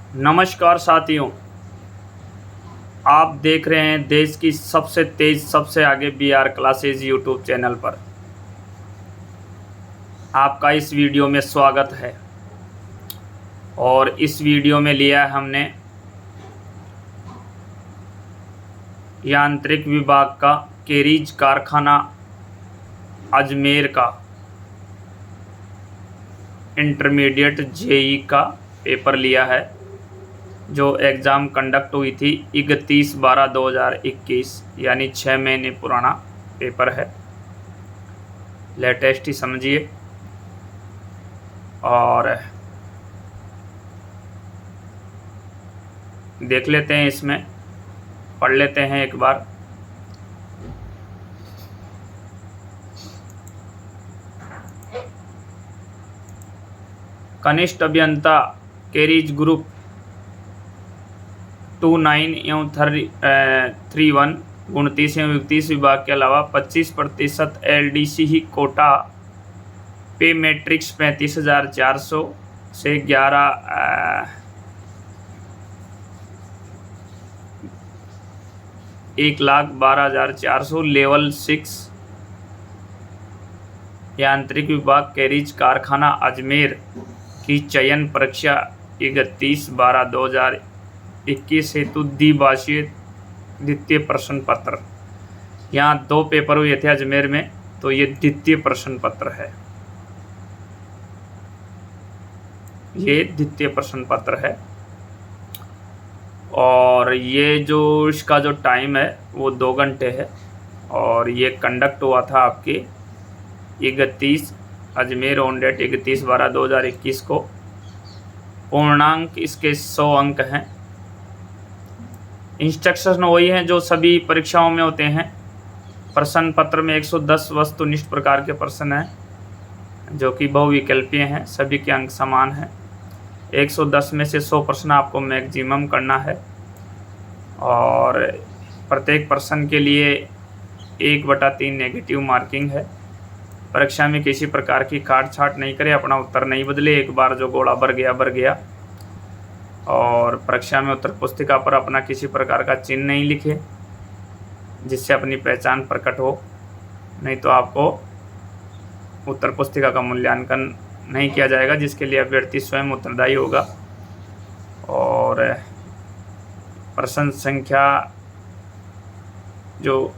नमस्कार साथियों, आप देख रहे हैं देश की सबसे तेज सबसे आगे बीआर क्लासेज यूट्यूब चैनल पर। आपका इस वीडियो में स्वागत है। और इस वीडियो में लिया है हमने यांत्रिक विभाग का केरीज कारखाना अजमेर का इंटरमीडिएट जेई का पेपर लिया है, जो एग्ज़ाम कंडक्ट हुई थी 31/12/2021, यानी 6 महीने पुराना पेपर है। लेटेस्ट ही समझिए। और देख लेते हैं, इसमें पढ़ लेते हैं एक बार। कनिष्ठ अभियंता केरीज ग्रुप 29 एवं 31 29 एवं 31 विभाग के अलावा 25% LDC ही कोटा पे मैट्रिक्स 35,400 से 1,12,400 लेवल 6 यांत्रिक विभाग केरीज कारखाना अजमेर की चयन परीक्षा 31/12/2021 हेतु द्विभाषीय द्वितीय प्रश्न पत्र। यहाँ 2 पेपर हुए थे अजमेर में, तो ये द्वितीय प्रश्न पत्र है। ये द्वितीय प्रश्न पत्र है। और ये जो इसका जो टाइम है वो 2 घंटे है। और ये कंडक्ट हुआ था आपके 31 अजमेर ऑन डेट 31/12/2021 को। पूर्णांक इसके 100 अंक हैं। इंस्ट्रक्शन वही हैं जो सभी परीक्षाओं में होते हैं। प्रश्न पत्र में 110 वस्तुनिष्ठ प्रकार के प्रश्न हैं, जो कि बहुविकल्पीय हैं। सभी के अंक समान हैं। 110 में से 100 प्रश्न आपको मैक्सिमम करना है। और प्रत्येक प्रश्न के लिए 1/3 नेगेटिव मार्किंग है। परीक्षा में किसी प्रकार की काट छाट नहीं करें, अपना उत्तर नहीं बदले। एक बार जो गोला भर गया। और परीक्षा में उत्तर पुस्तिका पर अपना किसी प्रकार का चिन्ह नहीं लिखे, जिससे अपनी पहचान प्रकट हो। नहीं तो आपको उत्तर पुस्तिका का मूल्यांकन नहीं किया जाएगा, जिसके लिए अभ्यर्थी स्वयं उत्तरदायी होगा। और प्रश्न संख्या जो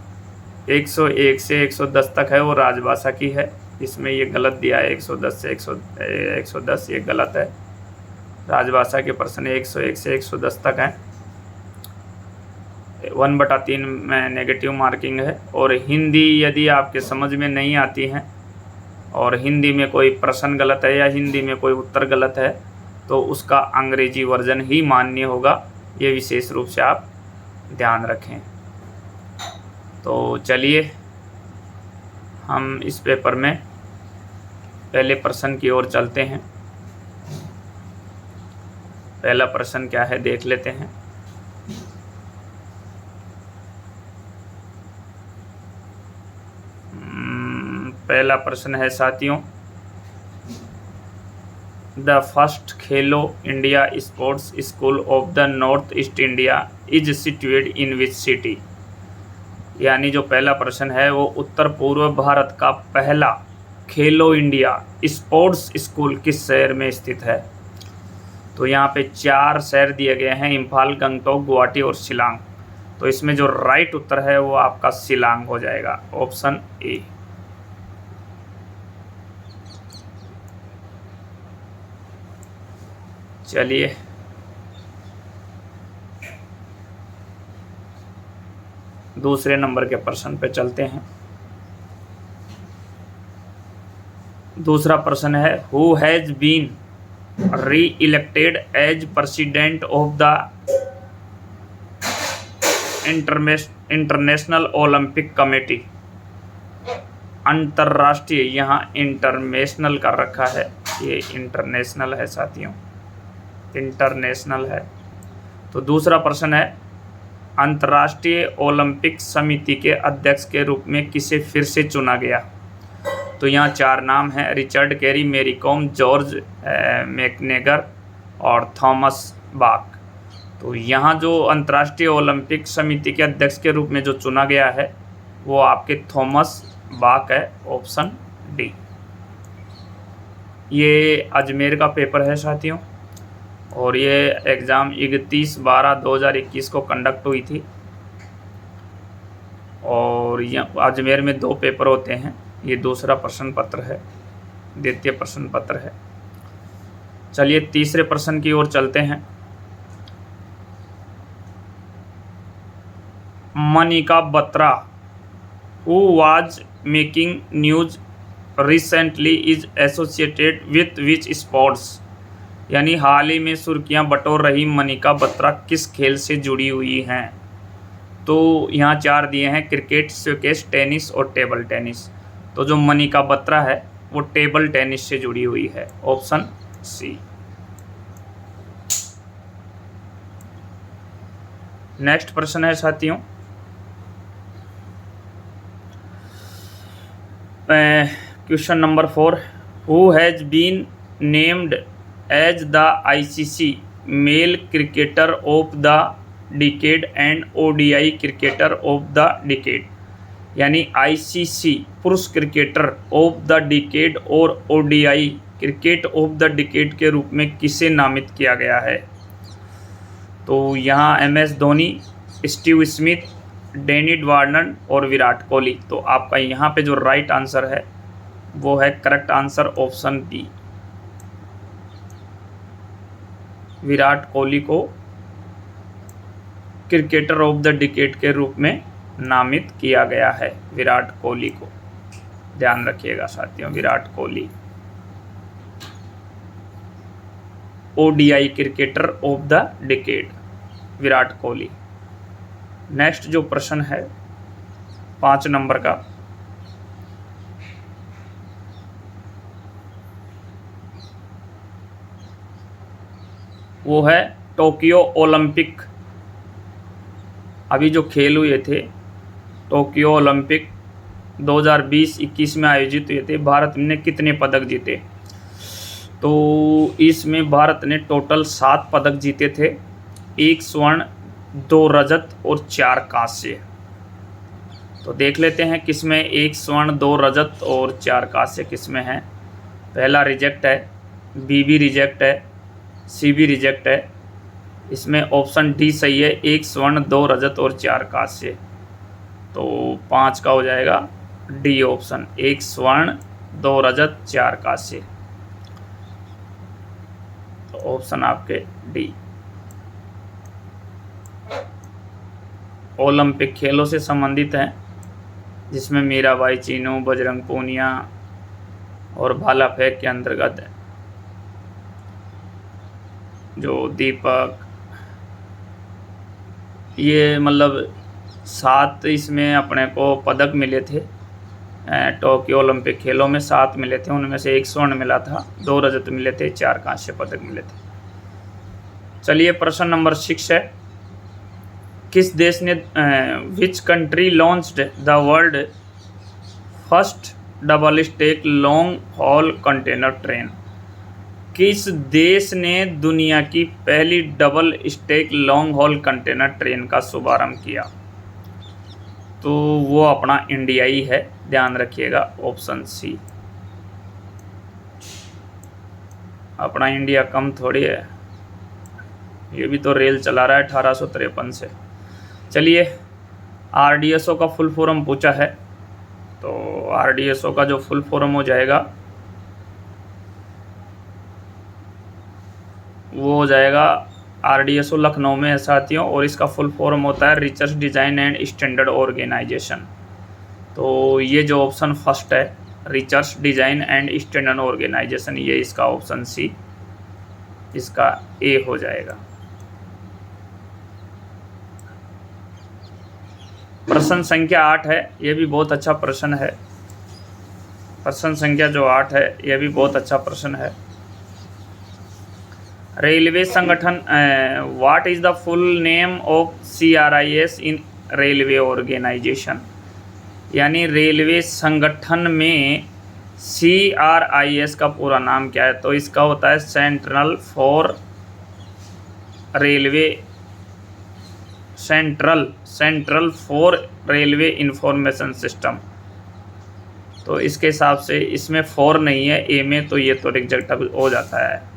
101 से 110 तक है वो राजभाषा की है। इसमें ये गलत दिया है, 110 से 110 ये गलत है। राजभाषा के प्रश्न 101 से 110 तक हैं। 1/3 में नेगेटिव मार्किंग है। और हिंदी यदि आपके समझ में नहीं आती हैं और हिंदी में कोई प्रश्न गलत है या हिंदी में कोई उत्तर गलत है, तो उसका अंग्रेजी वर्जन ही मान्य होगा। ये विशेष रूप से आप ध्यान रखें। तो चलिए हम इस पेपर में पहले प्रश्न की ओर चलते हैं। पहला प्रश्न क्या है देख लेते हैं। पहला प्रश्न है साथियों, the first Khelo India sports school of the north east India is situated in which city. यानी जो पहला प्रश्न है वो उत्तर पूर्व भारत का पहला खेलो इंडिया स्पोर्ट्स स्कूल किस शहर में स्थित है। तो यहाँ पे 4 शहर दिए गए हैं, इम्फाल, गंगटोक, गुवाहाटी और शिलांग। तो इसमें जो राइट उत्तर है वो आपका शिलांग हो जाएगा, ऑप्शन ए। चलिए दूसरे नंबर के प्रश्न पे चलते हैं। दूसरा प्रश्न है, who has been reelected as president of the international Olympic committee. अंतरराष्ट्रीय, यहाँ इंटरनेशनल कर रखा है, ये इंटरनेशनल है साथियों, इंटरनेशनल है। तो दूसरा प्रश्न है, अंतर्राष्ट्रीय ओलंपिक समिति के अध्यक्ष के रूप में किसे फिर से चुना गया। तो यहाँ 4 नाम हैं, रिचर्ड कैरी, मेरी कॉम, जॉर्ज मैकग्रेगर और थॉमस बाक। तो यहाँ जो अंतर्राष्ट्रीय ओलंपिक समिति के अध्यक्ष के रूप में जो चुना गया है वो आपके थॉमस बाक है, ऑप्शन डी। ये अजमेर का पेपर है साथियों, और ये एग्ज़ाम 31/12/2021 को कंडक्ट हुई थी। और ये अजमेर में 2 पेपर होते हैं। ये दूसरा प्रश्न पत्र है, द्वितीय प्रश्न पत्र है। चलिए तीसरे प्रश्न की ओर चलते हैं। Manika Batra who was making news recently is associated with which sports, यानी हाल ही में सुर्खियां बटोर रही मनिका बत्रा किस खेल से जुड़ी हुई हैं। तो यहाँ 4 दिए हैं, क्रिकेट, स्क्वैश, टेनिस और टेबल टेनिस। तो जो मनिका बत्रा है वो टेबल टेनिस से जुड़ी हुई है, ऑप्शन सी। नेक्स्ट प्रश्न है साथियों, question number 4, who has been named as the ICC male cricketer of the decade and ODI cricketer of the decade, यानी आईसीसी पुरुष क्रिकेटर ऑफ द डिकेड और ODI cricket of the decade के रूप में किसे नामित किया गया है। तो यहाँ MS धोनी, स्टीव स्मिथ, डेनिड वार्नर और विराट कोहली। तो आपका यहाँ पे जो राइट आंसर है वो है correct answer option B. Virat Kohli को क्रिकेटर ऑफ द डिकेड के रूप में नामित किया गया है। विराट कोहली को ध्यान रखिएगा साथियों, Virat Kohli ODI cricketer of the decade, Virat Kohli. Next जो प्रश्न है 5 नंबर का, वो है टोक्यो ओलंपिक। अभी जो खेल हुए थे टोक्यो ओलंपिक 2020-21 में आयोजित हुए थे, भारत ने कितने पदक जीते। तो इसमें भारत ने टोटल 7 पदक जीते थे, 1 स्वर्ण, 2 रजत और 4 कांस्य। तो देख लेते हैं किसमें 1 स्वर्ण, 2 रजत और 4 कांस्य किसमें है। पहला रिजेक्ट है, बी भी रिजेक्ट है, सी भी रिजेक्ट है। इसमें ऑप्शन डी सही है, 1 स्वर्ण, 2 रजत और 4 कांस्य। तो 5 का हो जाएगा डी ऑप्शन, 1 स्वर्ण, 2 रजत, 4 कांस्य। तो ऑप्शन आपके डी। ओलंपिक खेलों से संबंधित हैं, जिसमें मीराबाई चीनू, बजरंग पूनिया और भाला फेंक के अंतर्गत जो दीपक, ये मतलब 7 इसमें अपने को पदक मिले थे। टोक्यो ओलंपिक खेलों में 7 मिले थे, उनमें से 1 स्वर्ण मिला था, 2 रजत मिले थे, 4 कांस्य पदक मिले थे। चलिए प्रश्न नंबर 6 है, किस देश ने which country launched the world first double stack long haul container train. किस देश ने दुनिया की पहली double stack long haul container train का शुभारंभ किया। तो वो अपना इंडिया ही है, ध्यान रखिएगा, ऑप्शन सी। अपना इंडिया कम थोड़ी है, ये भी तो रेल चला रहा है 1853 से। चलिए RDSO का फुल फॉर्म पूछा है, तो RDSO का जो फुल फॉर्म हो जाएगा वो हो जाएगा, RDSO लखनऊ में है साथियों, और इसका फुल फॉर्म होता है research design and standard organisation. तो ये जो ऑप्शन फर्स्ट है, research design and standard organisation, ये इसका ऑप्शन सी, इसका ए हो जाएगा। प्रश्न संख्या 8 है, ये भी बहुत अच्छा प्रश्न है। प्रश्न संख्या जो 8 है ये भी बहुत अच्छा प्रश्न है। रेलवे संगठन, what is the full name of CRIS in railway organisation, यानी रेलवे संगठन में CRIS का पूरा नाम क्या है। तो इसका होता है central for railway central for railway information system. तो इसके हिसाब से इसमें 4 नहीं है ए में, तो ये तो रिजेक्ट हो जाता है।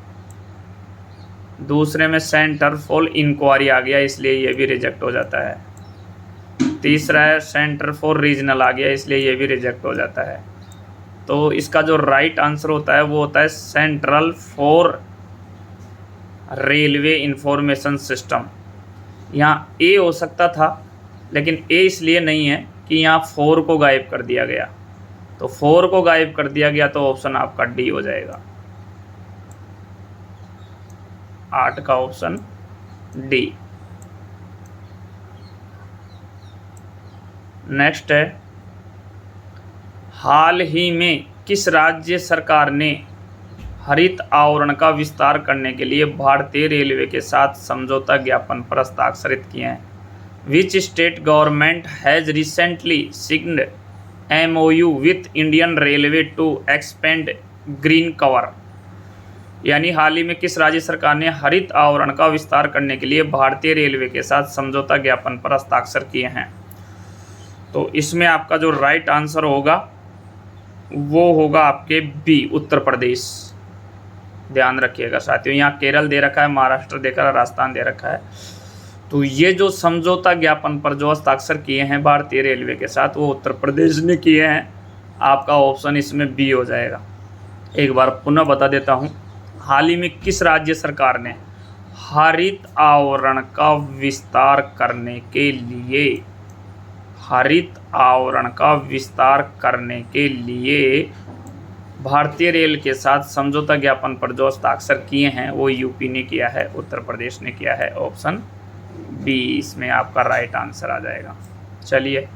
दूसरे में सेंटर फॉर इंक्वायरी आ गया, इसलिए ये भी रिजेक्ट हो जाता है। तीसरा है सेंटर फॉर रीजनल आ गया, इसलिए ये भी रिजेक्ट हो जाता है। तो इसका जो राइट आंसर होता है वो होता है central for railway information system. यहाँ ए हो सकता था, लेकिन ए इसलिए नहीं है कि यहाँ 4 को गायब कर दिया गया। तो 4 को गायब कर दिया गया तो ऑप्शन आपका डी हो जाएगा। 8 का ऑप्शन डी। नेक्स्ट है, हाल ही में किस राज्य सरकार ने हरित आवरण का विस्तार करने के लिए भारतीय रेलवे के साथ समझौता ज्ञापन पर हस्ताक्षरित किए हैं? Which state government has recently signed MOU with Indian railway to expand green cover. यानी हाल ही में किस राज्य सरकार ने हरित आवरण का विस्तार करने के लिए भारतीय रेलवे के साथ समझौता ज्ञापन पर हस्ताक्षर किए हैं? तो इसमें आपका जो राइट आंसर होगा वो होगा आपके बी, उत्तर प्रदेश। ध्यान रखिएगा साथियों, यहाँ केरल दे रखा है, महाराष्ट्र देकर राजस्थान दे रखा है। तो ये जो समझौता ज्ञापन पर जो हस्ताक्षर किए हैं भारतीय रेलवे के साथ, वो उत्तर प्रदेश ने किए हैं। आपका ऑप्शन इसमें बी हो जाएगा। एक बार पुनः बता देता हूँ, हाल ही में किस राज्य सरकार ने हरित आवरण का विस्तार करने के लिए भारतीय रेल के साथ समझौता ज्ञापन पर जो हस्ताक्षर किए हैं वो यूपी ने किया है, उत्तर प्रदेश ने किया है। ऑप्शन बी इसमें आपका राइट आंसर आ जाएगा। चलिए,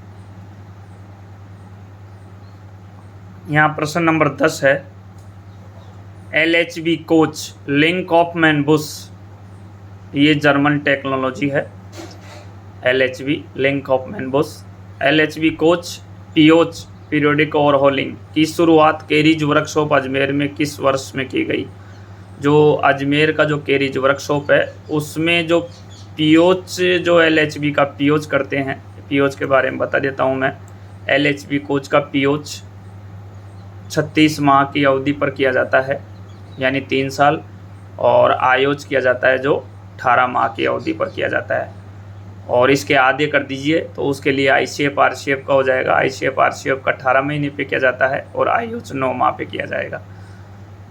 यहाँ प्रश्न नंबर 10 है, LHB coach link of Manbush, ये जर्मन टेक्नोलॉजी है। LHB link of Manbush. LHB coach पियोच पीरियोडिक ओवरहॉलिंग की शुरुआत केरिज वर्कशॉप अजमेर में किस वर्ष में की गई? जो अजमेर का जो केरिज वर्कशॉप है उसमें जो पियोच, जो LHB का पियोच करते हैं, पियोच के बारे में बता देता हूँ मैं। LHB कोच का पियोच 36 माह की अवधि पर किया जाता है, यानी 3 साल, और आयोज किया जाता है जो 18 माह की अवधि पर किया जाता है। और इसके आधे कर दीजिए तो उसके लिए ICF RCF का हो जाएगा। ICF RCF का 18 महीने पे किया जाता है और आयोज 9 माह पे किया जाएगा।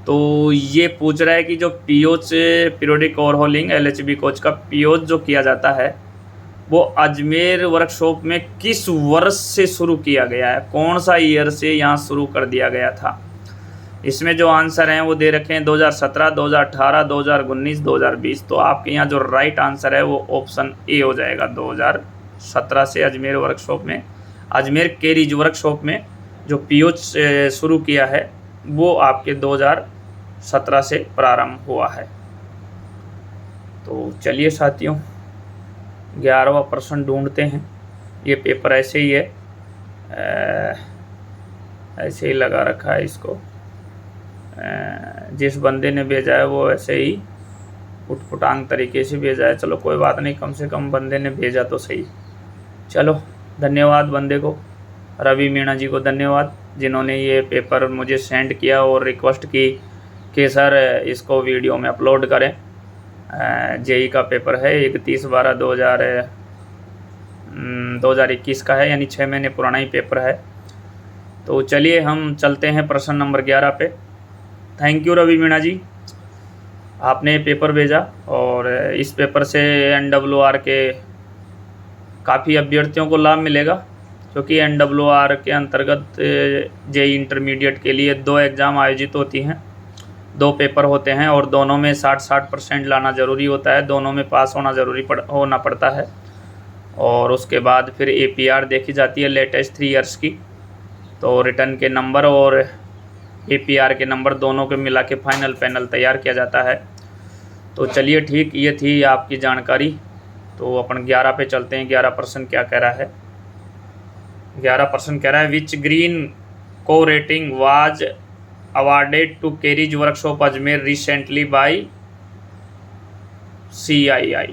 तो ये पूछ रहा है कि जो पियोच पीरियोडिक ओवरहॉलिंग LHB कोच का पियोच जो किया जाता है वो अजमेर वर्कशॉप में किस वर्ष से शुरू किया गया है, कौन सा ईयर से यहाँ शुरू कर दिया गया था? इसमें जो आंसर हैं वो दे रखे हैं 2017, 2018, 2019, 2020। तो आपके यहाँ जो राइट आंसर है वो ऑप्शन ए हो जाएगा। 2017 से अजमेर वर्कशॉप में, अजमेर केरिज वर्कशॉप में जो पियोच शुरू किया है वो आपके 2017 से प्रारंभ हुआ है। तो चलिए साथियों, 11वां प्रश्न ढूंढते हैं। ये पेपर ऐसे ही है, ऐसे ही लगा रखा है इसको। जिस बंदे ने भेजा है वो ऐसे ही उटपुटांग तरीके से भेजा है। चलो कोई बात नहीं, कम से कम बंदे ने भेजा तो सही। चलो, धन्यवाद बंदे को, रवि मीणा जी को धन्यवाद, जिन्होंने ये पेपर मुझे सेंड किया और रिक्वेस्ट की कि सर इसको वीडियो में अपलोड करें। JEE का पेपर है, 31/12/2021 का है, यानी 6 महीने पुराना ही पेपर है। तो चलिए हम चलते हैं प्रश्न नंबर 11 पे। थैंक यू रवि मीणा जी, आपने पेपर भेजा और इस पेपर से NWR के काफ़ी अभ्यर्थियों को लाभ मिलेगा, क्योंकि NWR के अंतर्गत JEE इंटरमीडिएट के लिए 2 एग्ज़ाम आयोजित होती हैं, 2 पेपर होते हैं और दोनों में 60% लाना ज़रूरी होता है, दोनों में पास होना होना पड़ता है। और उसके बाद फिर APR देखी जाती है लेटेस्ट 3 ईयर्स की। तो रिटर्न के नंबर और APR के नंबर दोनों के मिला के फाइनल पैनल तैयार किया जाता है। तो चलिए ठीक, ये थी आपकी जानकारी। तो अपन 11 पे चलते हैं। 11 प्रश्न क्या कह रहा है? 11 प्रश्न कह रहा है, which green co rating was awarded to carriage workshop Ajmer recently by CII।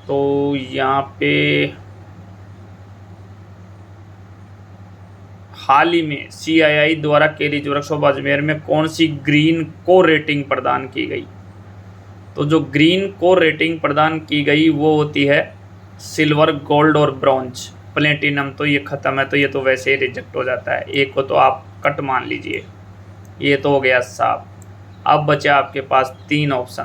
तो यहाँ पे हाल ही में CII द्वारा केरिज वर्कशॉप अजमेर में कौन सी ग्रीन को रेटिंग प्रदान की गई? तो जो ग्रीन को रेटिंग प्रदान की गई वो होती है सिल्वर, गोल्ड और ब्रॉन्ज। प्लेटिनम तो ये ख़त्म है, तो ये तो वैसे ही रिजेक्ट हो जाता है, एक को तो आप कट मान लीजिए। ये तो हो गया साफ। अब बचे आपके पास 3 ऑप्शन।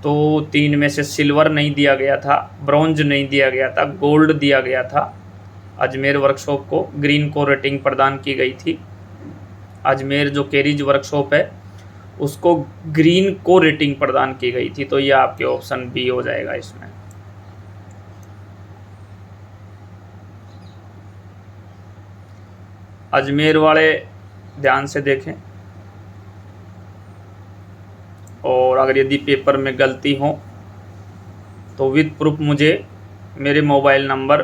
तो 3 में से सिल्वर नहीं दिया गया था, ब्रॉन्ज नहीं दिया गया था, गोल्ड दिया गया था। अजमेर वर्कशॉप को ग्रीन को रेटिंग प्रदान की गई थी। अजमेर जो केरिज वर्कशॉप है उसको ग्रीन को रेटिंग प्रदान की गई थी। तो ये आपके ऑप्शन बी हो जाएगा इसमें। अजमेर वाले ध्यान से देखें, और अगर यदि पेपर में गलती हो तो विद प्रूफ मुझे मेरे मोबाइल नंबर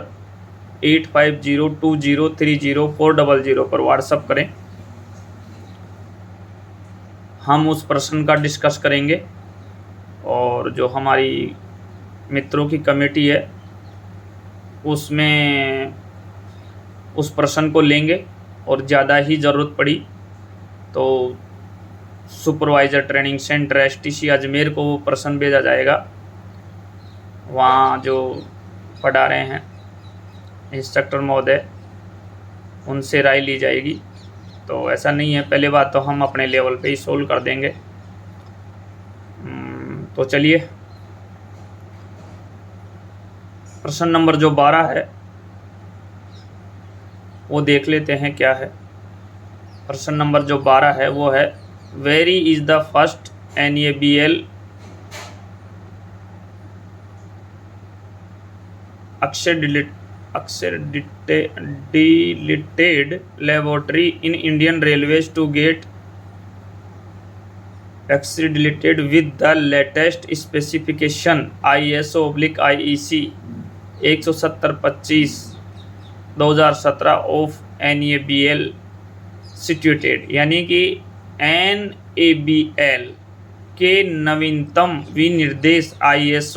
8502030400 पर व्हाट्सअप करें। हम उस प्रश्न का डिस्कस करेंगे, और जो हमारी मित्रों की कमेटी है उसमें उस प्रश्न को लेंगे, और ज़्यादा ही ज़रूरत पड़ी तो supervisor training centre STC Ajmer को वो प्रश्न भेजा जाएगा। वहाँ जो पढ़ा रहे हैं इंस्ट्रक्टर महोदय, उनसे राय ली जाएगी। तो ऐसा नहीं है, पहले बात तो हम अपने लेवल पे ही सोल्व कर देंगे। तो चलिए प्रश्न नंबर जो 12 है वो देख लेते हैं क्या है। प्रश्न नंबर जो 12 है वो है, very is the first NABL accredited laboratory in Indian Railways to get accredited with the latest specification ISO/IEC 170-25/2017 of NABL situated, यानी कि NABL के नवीनतम विनिर्देश IEC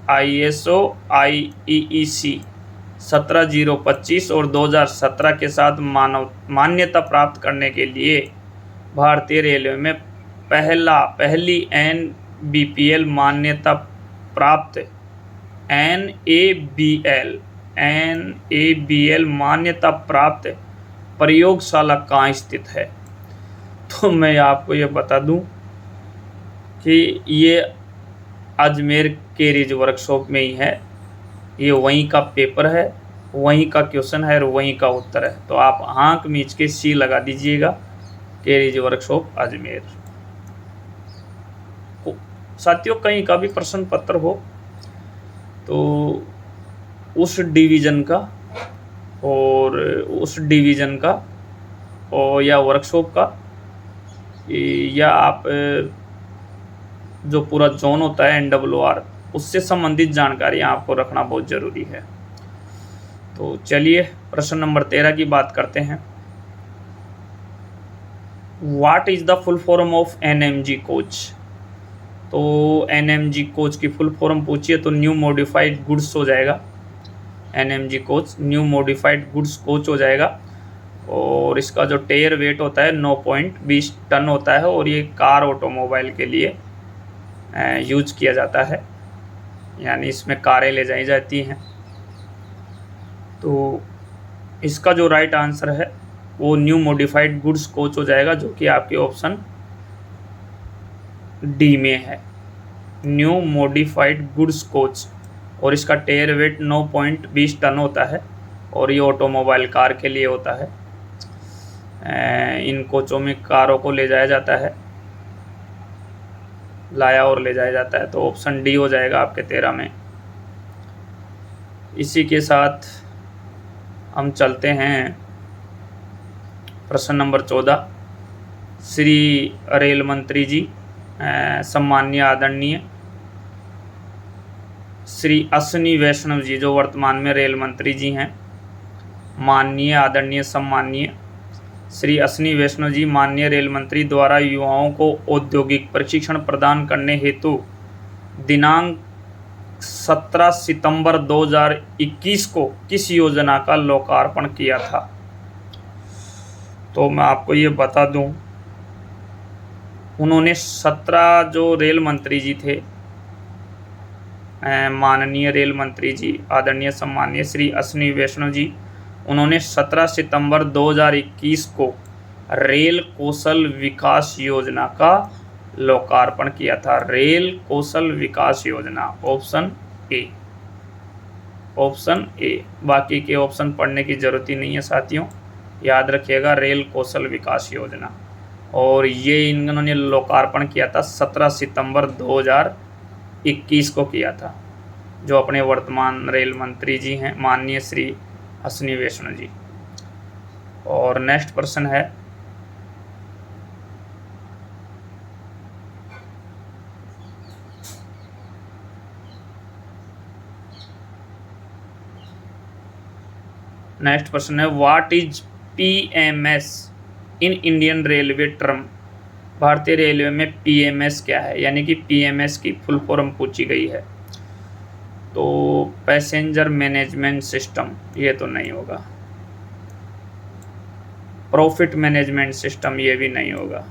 17025 और 2017 के साथ मान्यता प्राप्त करने के लिए भारतीय रेलवे में पहली NBPL मान्यता प्राप्त NABL मान्यता प्राप्त प्रयोगशाला कहाँ स्थित है? तो मैं आपको ये बता दूं कि ये अजमेर केरिज वर्कशॉप में ही है। ये वहीं का पेपर है, वहीं का क्वेश्चन है और वहीं का उत्तर है। तो आप आंख मीच के सी लगा दीजिएगा, केरिज वर्कशॉप अजमेर। साथियों, कहीं का भी प्रश्न पत्र हो तो उस डिवीज़न का और या वर्कशॉप का, या आप जो पूरा जोन होता है NWR, उससे संबंधित जानकारी आपको रखना बहुत ज़रूरी है। तो चलिए प्रश्न नंबर 13 की बात करते हैं। What is the full form of NMG coach? तो NMG कोच की फुल फॉर्म पूछिए तो न्यू मॉडिफाइड गुड्स हो जाएगा। NMG coach new modified goods coach हो जाएगा। और इसका जो टेयर वेट होता है 9.20 टन होता है, और ये कार ऑटोमोबाइल के लिए यूज किया जाता है, यानी इसमें कारें ले जाई जाती हैं। तो इसका जो राइट आंसर है वो न्यू मॉडिफाइड गुड्स कोच हो जाएगा, जो कि आपके ऑप्शन डी में है, न्यू मॉडिफाइड गुड्स कोच। और इसका टेयर वेट 9.20 टन होता है, और ये ऑटोमोबाइल कार के लिए होता है। इन कोचों में कारों को ले जाया जाता है, लाया और ले जाया जाता है। तो ऑप्शन डी हो जाएगा आपके 13 में। इसी के साथ हम चलते हैं प्रश्न नंबर 14। श्री रेल मंत्री जी सम्माननीय आदरणीय श्री अश्विनी वैष्णव जी, जो वर्तमान में रेल मंत्री जी हैं, माननीय आदरणीय सम्माननीय श्री अश्विनी वैष्णव जी माननीय रेल मंत्री द्वारा युवाओं को औद्योगिक प्रशिक्षण प्रदान करने हेतु दिनांक 17 सितंबर 2021 को किस योजना का लोकार्पण किया था? तो मैं आपको ये बता दूं, उन्होंने 17 जो रेल मंत्री जी थे, माननीय रेल मंत्री जी आदरणीय सम्माननीय श्री अश्विनी वैष्णव जी, उन्होंने 17 सितंबर 2021 को रेल कौशल विकास योजना का लोकार्पण किया था। रेल कौशल विकास योजना, ऑप्शन ए, ऑप्शन ए। बाकी के ऑप्शन पढ़ने की जरूरत ही नहीं है साथियों, याद रखिएगा रेल कौशल विकास योजना। और ये इन्होंने लोकार्पण किया था 17 सितंबर 2021 को किया था, जो अपने वर्तमान रेल मंत्री जी हैं माननीय श्री अश्विनी वैष्णव जी। और नेक्स्ट प्रश्न है, नेक्स्ट प्रश्न है, what is PMS in Indian railway term? भारतीय रेलवे में पीएमएस क्या है, यानी कि पीएमएस की फुल फॉर्म पूछी गई है। तो पैसेंजर मैनेजमेंट सिस्टम, ये तो नहीं होगा। प्रॉफिट मैनेजमेंट सिस्टम, ये भी नहीं होगा।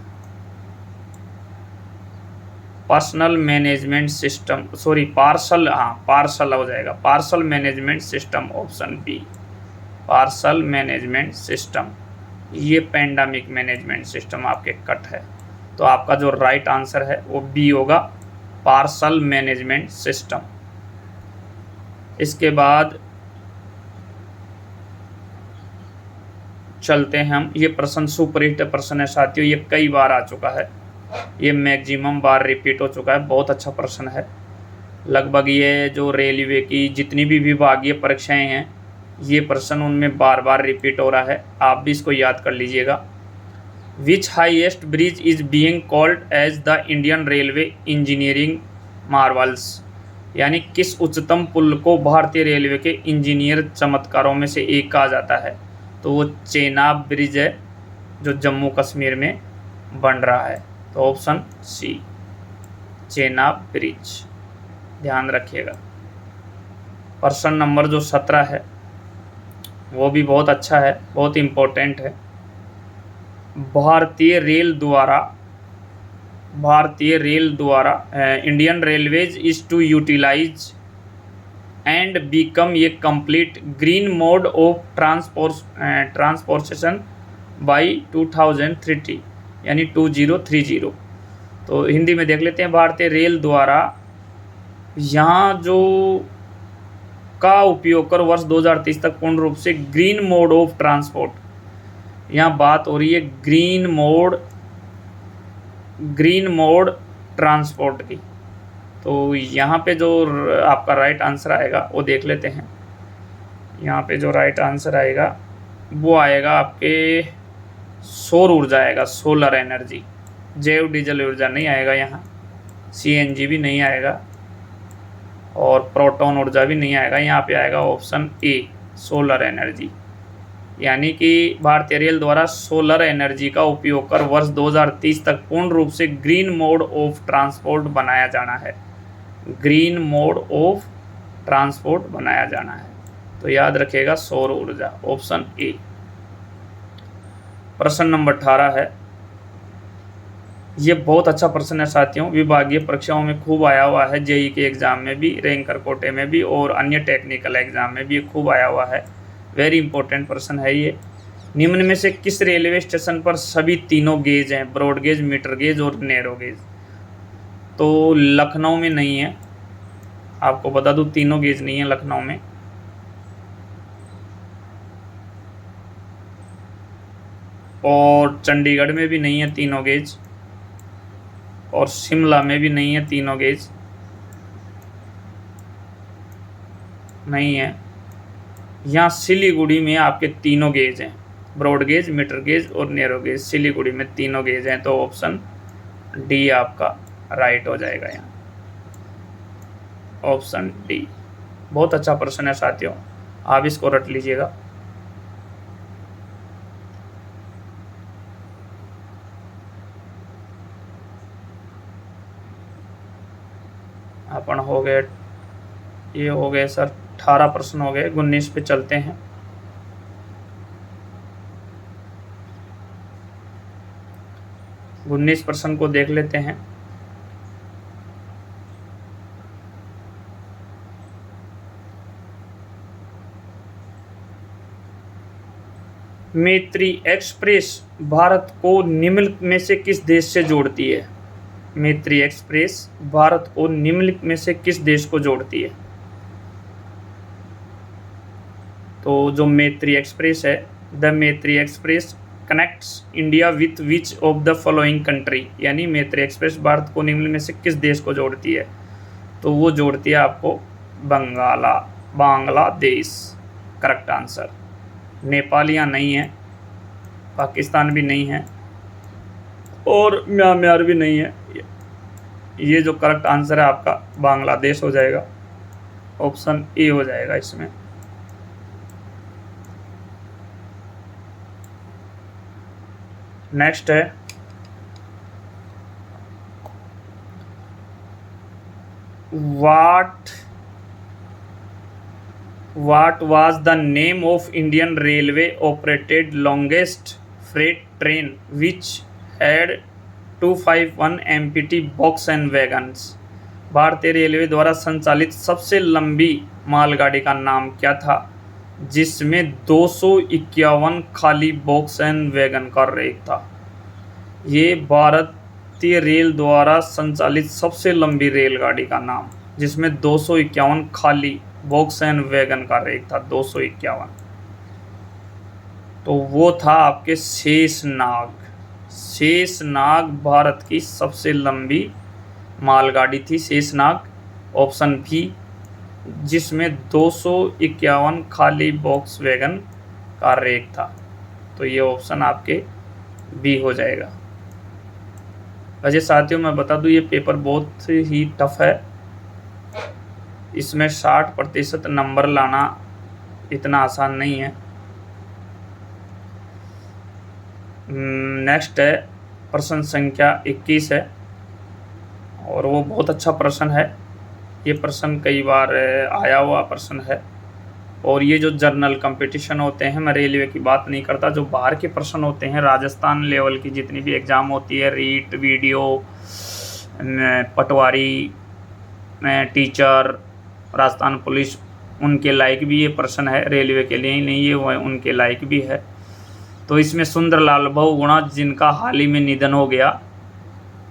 Personal management system, sorry parcel, हाँ पार्सल हो जाएगा, parcel management system, option B, parcel management system. ये पैंडेमिक मैनेजमेंट सिस्टम आपके कट है, तो आपका जो राइट आंसर है वो बी होगा, पार्सल मैनेजमेंट सिस्टम। इसके बाद चलते हैं हम, ये प्रश्न सुपरहिट प्रश्न है साथियों, ये कई बार आ चुका है, ये मैक्सिमम बार रिपीट हो चुका है, बहुत अच्छा प्रश्न है। लगभग ये जो रेलवे की जितनी भी विभागीय परीक्षाएं हैं, ये प्रश्न उनमें बार बार रिपीट हो रहा है, आप भी इसको याद कर लीजिएगा। Which highest bridge is being called as the Indian railway engineering marvels? यानी किस उच्चतम पुल को भारतीय रेलवे के इंजीनियर चमत्कारों में से एक कहा जाता है? तो वो चेनाब ब्रिज है, जो जम्मू कश्मीर में बन रहा है। तो ऑप्शन सी, चेनाब ब्रिज, ध्यान रखिएगा। प्रश्न नंबर जो 17 है वो भी बहुत अच्छा है, बहुत इम्पोर्टेंट है। भारतीय रेल द्वारा Indian railways is to utilise and become a complete green mode of transportation by 2030, यानी 2030। तो हिंदी में देख लेते हैं, भारतीय रेल द्वारा यहाँ जो का उपयोग कर वर्ष 2030 तक पूर्ण रूप से ग्रीन मोड ऑफ ट्रांसपोर्ट, यहाँ बात हो रही है ग्रीन मोड ट्रांसपोर्ट की। तो यहाँ पे जो आपका राइट आंसर आएगा वो देख लेते हैं। यहाँ पे जो राइट आंसर आएगा वो आएगा आपके सौर ऊर्जा आएगा, सोलर एनर्जी। जैव डीजल ऊर्जा नहीं आएगा यहाँ, सीएनजी भी नहीं आएगा और प्रोटॉन ऊर्जा भी नहीं आएगा। यहाँ पे आएगा ऑप्शन ए, सोलर एनर्जी। यानी कि भारतीय रेल द्वारा सोलर एनर्जी का उपयोग कर वर्ष 2030 तक पूर्ण रूप से ग्रीन मोड ऑफ ट्रांसपोर्ट बनाया जाना है। ग्रीन मोड ऑफ ट्रांसपोर्ट बनाया जाना है, तो याद रखिएगा सौर ऊर्जा, ऑप्शन ए। प्रश्न नंबर 18 है, ये बहुत अच्छा प्रश्न है साथियों, विभागीय परीक्षाओं में खूब आया हुआ है, जेई के एग्जाम में भी, रैंकर कोटे में भी और अन्य टेक्निकल एग्जाम में भी खूब आया हुआ है। वेरी इंपॉर्टेंट प्रश्न है ये। निम्न में से किस रेलवे स्टेशन पर सभी तीनों गेज हैं, ब्रॉड गेज, मीटर गेज और नैरो गेज? तो लखनऊ में नहीं है, आपको बता दूं तीनों गेज नहीं है लखनऊ में। और चंडीगढ़ में भी नहीं है तीनों गेज, और शिमला में भी नहीं है तीनों गेज, नहीं है। यहाँ सिलीगुड़ी में आपके तीनों गेज हैं, ब्रॉड गेज, मीटर गेज और नैरो गेज, सिलीगुड़ी में तीनों गेज हैं। तो ऑप्शन डी आपका राइट हो जाएगा यहाँ, ऑप्शन डी। बहुत अच्छा प्रश्न है साथियों, आप इसको रट लीजिएगा। अपन हो गए, ये हो गए सर 18 प्रश्न हो गए। 19 पे चलते हैं। उन्नीस प्रश्न को देख लेते हैं। मैत्री एक्सप्रेस भारत को निम्नलिखित में से किस देश से जोड़ती है? मैत्री एक्सप्रेस भारत को निम्नलिखित में से किस देश को जोड़ती है? तो जो मैत्री एक्सप्रेस है, द मैत्री express connects India with which of the following country, यानी मैत्री एक्सप्रेस भारत को निम्नलिखित में से किस देश को जोड़ती है? तो वो जोड़ती है आपको बांग्लादेश। Correct answer. नेपाल यहाँ नहीं है, पाकिस्तान भी नहीं है और म्यांमार भी नहीं है। ये जो करेक्ट आंसर है आपका बांग्लादेश हो जाएगा, ऑप्शन ए हो जाएगा इसमें। नेक्स्ट है What was the name of Indian Railway operated longest freight train which had 251 MPT box and wagons? भारतीय रेलवे द्वारा संचालित सबसे लंबी मालगाड़ी का नाम क्या था जिसमें 251 खाली बॉक्स एंड वैगन का रेक था? ये भारतीय रेल द्वारा संचालित सबसे लंबी रेलगाड़ी का नाम, जिसमें 251 खाली बॉक्स एंड वैगन का रेक था, 251। तो वो था आपके शेषनाग। शेषनाग भारत की सबसे लंबी मालगाड़ी थी, शेषनाग, ऑप्शन बी, जिसमें 251 खाली बॉक्स वैगन का रेक था। तो ये ऑप्शन आपके बी हो जाएगा। वैसे साथियों मैं बता दूं ये पेपर बहुत ही टफ है, इसमें 60% नंबर लाना इतना आसान नहीं है। नेक्स्ट है प्रश्न संख्या 21 है और वो बहुत अच्छा प्रश्न है। ये प्रश्न कई बार आया हुआ प्रश्न है और ये जो जर्नल कंपटीशन होते हैं, मैं रेलवे की बात नहीं करता, जो बाहर के प्रश्न होते हैं राजस्थान लेवल की जितनी भी एग्ज़ाम होती है, रीट, वीडियो, पटवारी, टीचर, राजस्थान पुलिस, उनके लायक भी ये प्रश्न है, रेलवे के लिए ही नहीं, ये उनके लायक भी है। तो इसमें सुंदरलाल बहुगुणा जिनका हाल ही में निधन हो गया,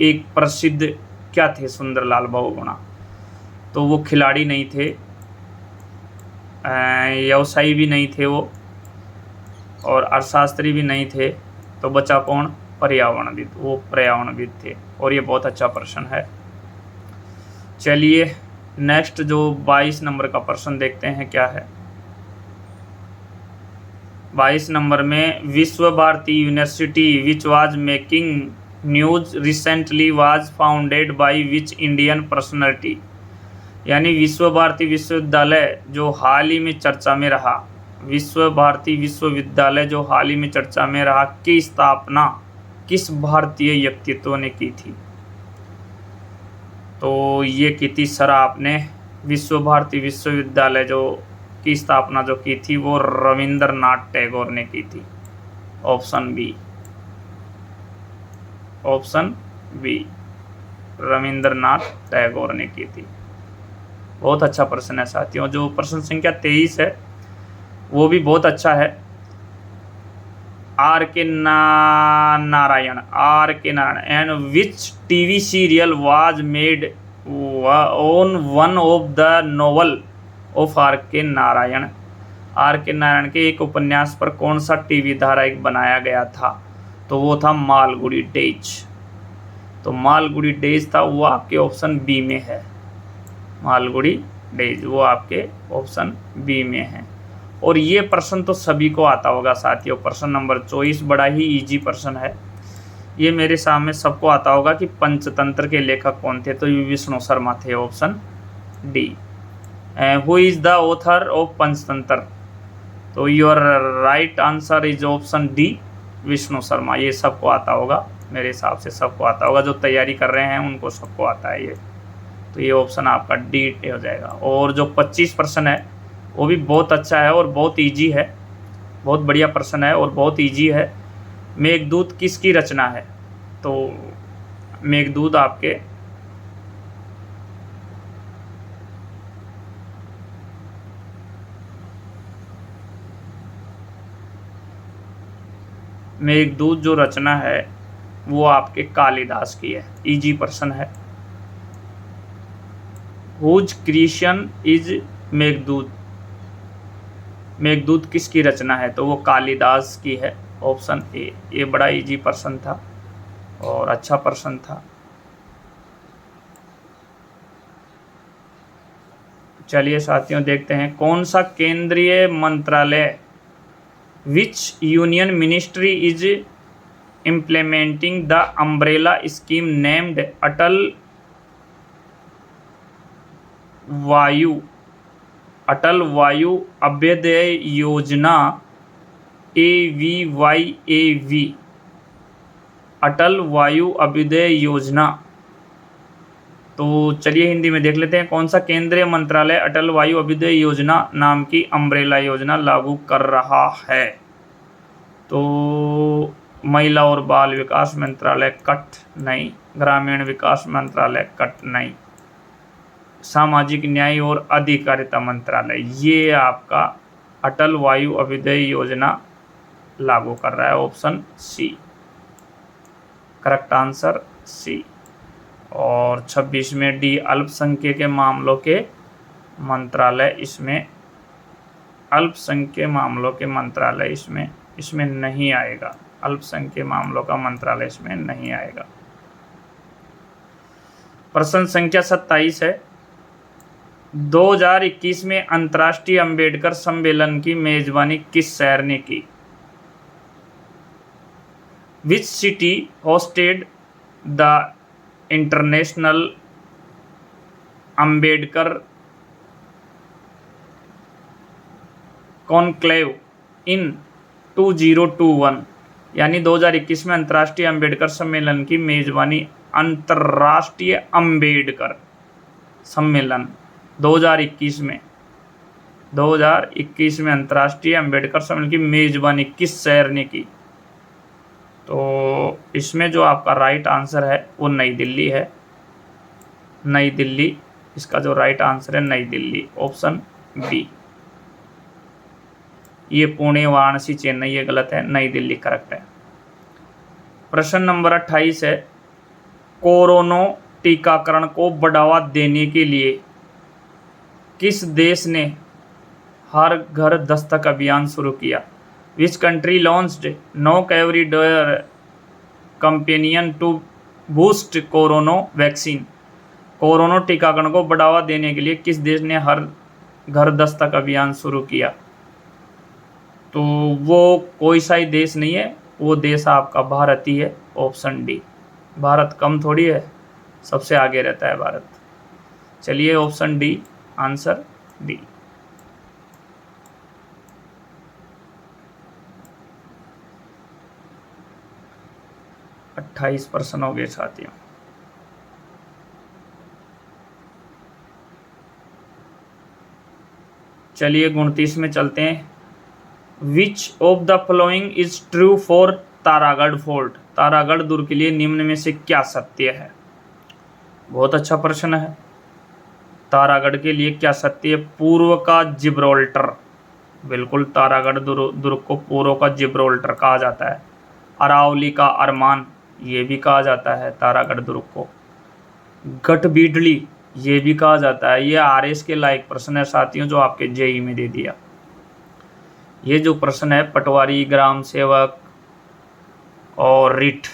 एक प्रसिद्ध क्या थे सुंदरलाल बहुगुणा? तो वो खिलाड़ी नहीं थे, व्यवसायी भी नहीं थे वो, और अर्थशास्त्री भी नहीं थे। तो बचा कौन? पर्यावरणविद। वो पर्यावरणविद थे और ये बहुत अच्छा प्रश्न है। चलिए नेक्स्ट जो 22 नंबर का प्रश्न देखते हैं क्या है। 22 नंबर में Vishwa Bharati university which was making news recently was founded by which Indian personality, यानी विश्व भारती विश्वविद्यालय जो हाल ही में चर्चा में रहा, विश्व भारती विश्वविद्यालय जो हाल ही में चर्चा में रहा, की स्थापना किस भारतीय व्यक्तित्व ने की थी? तो ये की थी सर आपने विश्व भारती विश्वविद्यालय जो की स्थापना जो की थी वो रविंद्रनाथ टैगोर ने की थी, option B. Option B, Rabindranath Tagore ने की थी। बहुत अच्छा प्रश्न है साथियों। जो प्रश्न संख्या 23 है वो भी बहुत अच्छा है। R K Narayan and which TV serial was made on one of the novel of R K Narayan? Are K Narayan के एक उपन्यास पर कौन सा टीवी धारावाहिक बनाया गया था? तो वो था मालगुडी डेज। तो मालगुडी डेज था, वो आपके ऑप्शन बी में है। मालगुडी डेज वो आपके ऑप्शन बी में है। और ये प्रश्न तो सभी को आता होगा साथियों। प्रश्न नंबर 24 बड़ा ही इजी प्रश्न है। ये मेरे सामने सबको आता होगा कि पंचतंत्र के लेखक कौन थे? तो ये विष्णु शर्मा थे, option D. Who is the author of Panchatantra? तो your right answer is option D, Vishnu Sharma. ये सबको आता होगा, मेरे हिसाब से सबको आता होगा। जो तैयारी कर रहे हैं उनको सबको आता है ये। तो ये ऑप्शन आपका डी हो जाएगा। और जो 25 प्रश्न है वो भी बहुत अच्छा है और बहुत ईजी है, बहुत बढ़िया प्रश्न है और बहुत ईजी है। मेघदूत किसकी रचना है? तो मेघदूत आपके मेघदूत जो रचना है वो आपके कालिदास की है। इजी प्रश्न है। Whose creation is Meghdoot? Meghdoot किसकी रचना है? तो वो कालिदास की है, ऑप्शन ए। ये बड़ा इजी प्रश्न था और अच्छा प्रश्न था। चलिए साथियों देखते हैं कौन सा केंद्रीय मंत्रालय, which union ministry is implementing the umbrella scheme named Atal Vayu Abhyudaya योजना AVYAV, अटल वायु अभ्युदय योजना। तो चलिए हिंदी में देख लेते हैं कौन सा केंद्रीय मंत्रालय अटल वायु अभ्युदय योजना नाम की अम्ब्रेला योजना लागू कर रहा है। तो महिला और बाल विकास मंत्रालय कट नहीं, ग्रामीण विकास मंत्रालय कट नहीं, सामाजिक न्याय और अधिकारिता मंत्रालय, ये आपका अटल वायु अभ्युदय योजना लागू कर रहा है, option C. Correct answer C. और 26 में डी अल्पसंख्यक के मामलों के मंत्रालय, इसमें अल्पसंख्यक मामलों के मंत्रालय इसमें नहीं आएगा। अल्पसंख्यक मामलों का मंत्रालय इसमें नहीं आएगा। प्रश्न संख्या 27 है। 2021 में अंतर्राष्ट्रीय अंबेडकर सम्मेलन की मेजबानी किस शहर ने की? Which city hosted the international Ambedkar conclave in 2021? यानी 2021 में अंतर्राष्ट्रीय अंबेडकर सम्मेलन की मेजबानी अंतर्राष्ट्रीय अंबेडकर सम्मेलन 2021 में अंतर्राष्ट्रीय अंबेडकर सम्मेलन की मेजबानी किस शहर ने की? तो इसमें जो आपका राइट आंसर है वो नई दिल्ली है। नई दिल्ली इसका जो राइट आंसर है, नई दिल्ली, ऑप्शन बी। ये पुणे, वाराणसी, चेन्नई ये गलत है, नई दिल्ली करेक्ट है। प्रश्न नंबर 28 है। कोरोना टीकाकरण को बढ़ावा देने के लिए किस देश ने हर घर दस्तक अभियान शुरू किया? Which country launched knock every door companion to boost corona vaccine? Corona टीकाकरण को बढ़ावा देने के लिए किस देश ने हर घर दस्तक अभियान शुरू किया? तो वो कोई सा ही देश नहीं है, वो देश आपका भारत ही है, ऑप्शन डी। भारत कम थोड़ी है, सबसे आगे रहता है भारत। चलिए ऑप्शन डी, आंसर डी। अट्ठाईस प्रश्न हो गए साथियों। चलिए 29 में चलते हैं। Which of the following is true for Taragarh fort? Taragarh दुर्ग के लिए निम्न में से क्या सत्य है? बहुत अच्छा प्रश्न है। तारागढ़ के लिए क्या सत्य है? पूर्व का जिब्राल्टर, बिल्कुल तारागढ़ दुर्ग को पूर्व का जिब्राल्टर कहा जाता है। अरावली का अरमान, ये भी कहा जाता है तारागढ़ दुर्ग को। गठबीडली, ये भी कहा जाता है। ये आरएस के लायक प्रश्न है साथियों, जो आपके जेई में दे दिया। ये जो प्रश्न है पटवारी, ग्राम सेवक और रिट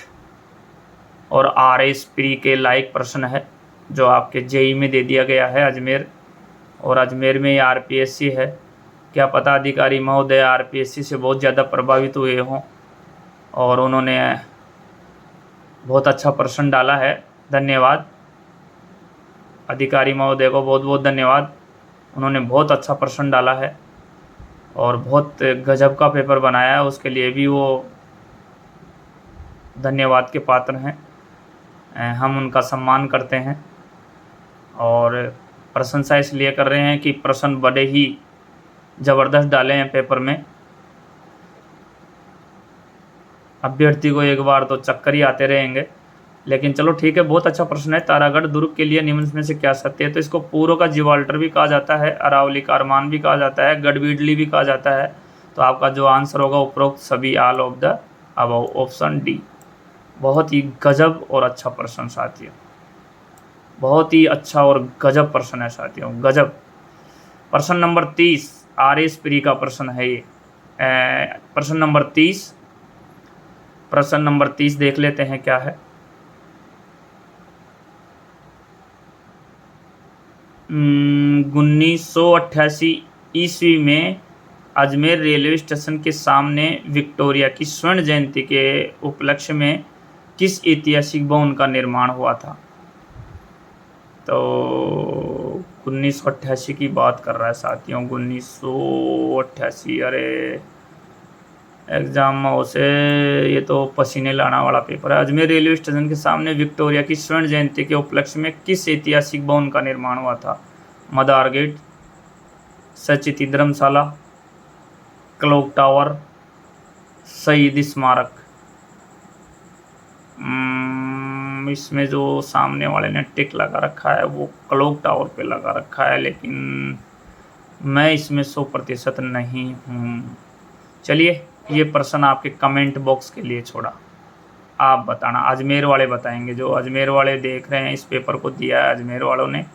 और आरएस प्री के लायक प्रश्न है, जो आपके जेई में दे दिया गया है अजमेर। और अजमेर में आरपीएससी है। क्या पता अधिकारी महोदय आरपीएससी से बहुत ज़्यादा प्रभावित हुए हों और उन्होंने बहुत अच्छा प्रश्न डाला है। धन्यवाद अधिकारी महोदय को, बहुत बहुत धन्यवाद। उन्होंने बहुत अच्छा प्रश्न डाला है और बहुत गजब का पेपर बनाया है, उसके लिए भी वो धन्यवाद के पात्र हैं। हम उनका सम्मान करते हैं और प्रशंसा इसलिए कर रहे हैं कि प्रश्न बड़े ही ज़बरदस्त डाले हैं पेपर में। अभ्यर्थी को एक बार तो चक्कर ही आते रहेंगे। लेकिन चलो ठीक है, बहुत अच्छा प्रश्न है। तारागढ़ दुर्ग के लिए निम्न में से क्या सत्य है? तो इसको पूर्व का जिब्राल्टर भी कहा जाता है, अरावली का अरमान भी कहा जाता है, गढ़बिडली भी कहा जाता है। तो आपका जो आंसर होगा उपरोक्त सभी, all of the above, option D. बहुत ही गजब और अच्छा प्रश्न साथियों, बहुत ही अच्छा और गजब प्रश्न है साथियों, गजब। प्रश्न नंबर 30 RS प्री का प्रश्न है ये। प्रश्न नंबर 30, प्रश्न नंबर 30 देख लेते हैं क्या है। 1988 ईस्वी में अजमेर रेलवे स्टेशन के सामने विक्टोरिया की स्वर्ण जयंती के उपलक्ष्य में किस ऐतिहासिक भवन का निर्माण हुआ था? तो 1988 की बात कर रहा है साथियों, 1988। अरे एग्जाम में उसे, ये तो पसीने लाना वाला पेपर है। अजमेर रेलवे स्टेशन के सामने विक्टोरिया की स्वर्ण जयंती के उपलक्ष्य में किस ऐतिहासिक भवन का निर्माण हुआ था? मदार गेट, सचिति धर्मशाला, क्लॉक टावर, शहीद स्मारक। इसमें जो सामने वाले ने टिक लगा रखा है वो क्लॉक टावर पे लगा रखा है, लेकिन मैं इसमें 100% नहीं हूँ। चलिए, ये प्रश्न आपके कमेंट बॉक्स के लिए छोड़ा, आप बताना। अजमेर वाले बताएंगे, जो अजमेर वाले देख रहे हैं, इस पेपर को दिया है अजमेर वालों ने।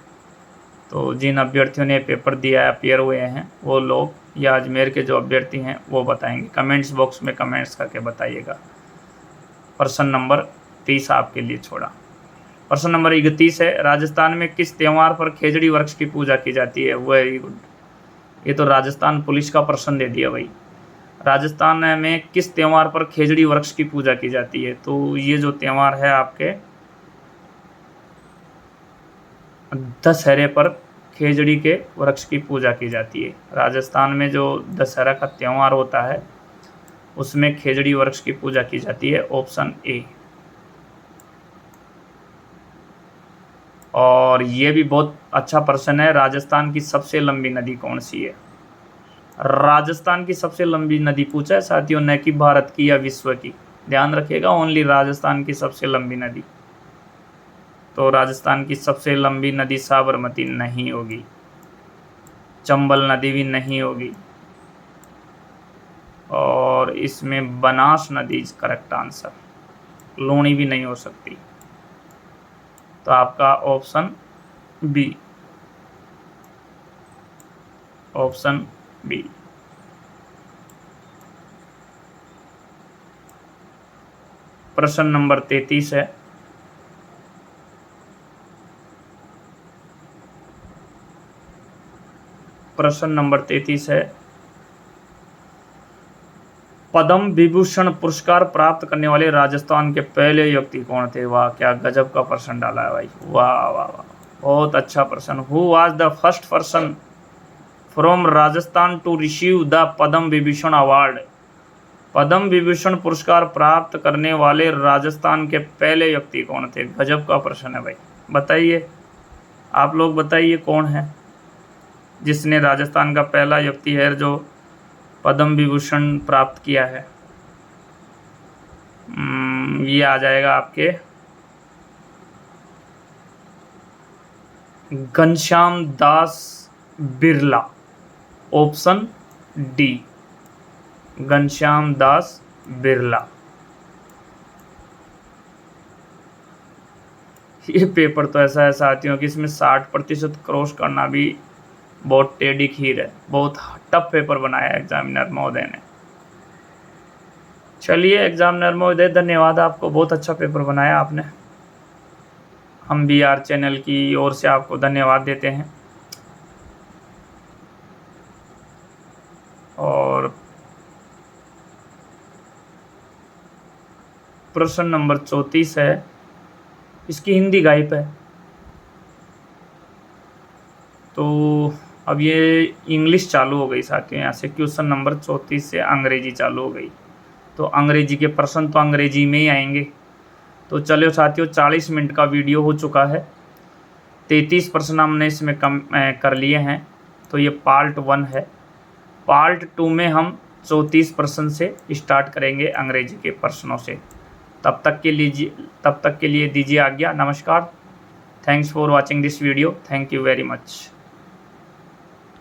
तो जिन अभ्यर्थियों ने पेपर दिया है, अपियर हुए हैं, वो लोग या अजमेर के जो अभ्यर्थी हैं वो बताएंगे। कमेंट्स बॉक्स में कमेंट्स करके बताइएगा। प्रश्न नंबर 30 आपके लिए छोड़ा। प्रश्न नंबर 31 है, राजस्थान में किस त्यौहार पर खेजड़ी वृक्ष की पूजा की जाती है? वेरी गुड, ये तो राजस्थान पुलिस का प्रश्न दे दिया भाई। राजस्थान में किस त्यौहार पर खेजड़ी वृक्ष की पूजा की जाती है? तो ये जो त्यौहार है आपके दशहरे पर खेजड़ी के वृक्ष की पूजा की जाती है। राजस्थान में जो दशहरा का त्यौहार होता है उसमें खेजड़ी वृक्ष की पूजा की जाती है, ऑप्शन ए। और ये भी बहुत अच्छा प्रश्न है, राजस्थान की सबसे लंबी नदी कौन सी है? राजस्थान की सबसे लंबी नदी पूछा है साथियों, न कि भारत की या विश्व की। ध्यान रखिएगा, ओनली राजस्थान की सबसे लंबी नदी। तो राजस्थान की सबसे लंबी नदी साबरमती नहीं होगी, चंबल नदी भी नहीं होगी, और इसमें बनास नदी करेक्ट आंसर। लूणी भी नहीं हो सकती। तो आपका ऑप्शन बी, ऑप्शन बी। प्रश्न नंबर 33 है, प्रश्न नंबर 33 है, पद्म विभूषण पुरस्कार प्राप्त करने वाले राजस्थान के पहले व्यक्ति कौन थे? वाह, क्या गजब का प्रश्न डाला है भाई, वाह वाह वाह, बहुत अच्छा प्रश्न। Who was the first person from Rajasthan to receive the Padma Vibhushan award? Padma Vibhushan पुरस्कार प्राप्त करने वाले राजस्थान के पहले व्यक्ति कौन थे? गजब का प्रश्न है भाई, बताइए, आप लोग बताइए कौन है जिसने राजस्थान का पहला व्यक्ति है जो पद्म विभूषण प्राप्त किया है? ये आ जाएगा आपके घनश्याम दास बिरला, ऑप्शन डी, घनश्याम दास बिरला। ये पेपर तो ऐसा है साथियों कि इसमें 60% क्रॉस करना भी बहुत टेढ़ी खीर है, बहुत टफ पेपर बनाया है एग्जामिनर महोदय ने। चलिए एग्जामिनर महोदय, धन्यवाद आपको, बहुत अच्छा पेपर बनाया आपने। हम BR चैनल की ओर से आपको धन्यवाद देते हैं। और प्रश्न नंबर 34 है, इसकी हिंदी गाइप है। तो अब ये इंग्लिश चालू हो गई साथियों, यहाँ से क्वेश्चन नंबर 34 से अंग्रेजी चालू हो गई। तो अंग्रेजी के प्रश्न तो अंग्रेजी में ही आएंगे। तो चलो साथियों, 40 मिनट का वीडियो हो चुका है। 33 प्रश्न हमने इसमें कम कर लिए हैं। तो ये पार्ट 1 है। पार्ट 2 में हम 34 प्रश्न से स्टार्ट करेंगे अंग्रेजी के प्रश्नों से। तब तक के लिए दीजिए आज्ञा। नमस्कार। Thanks for watching this video. Thank you very much.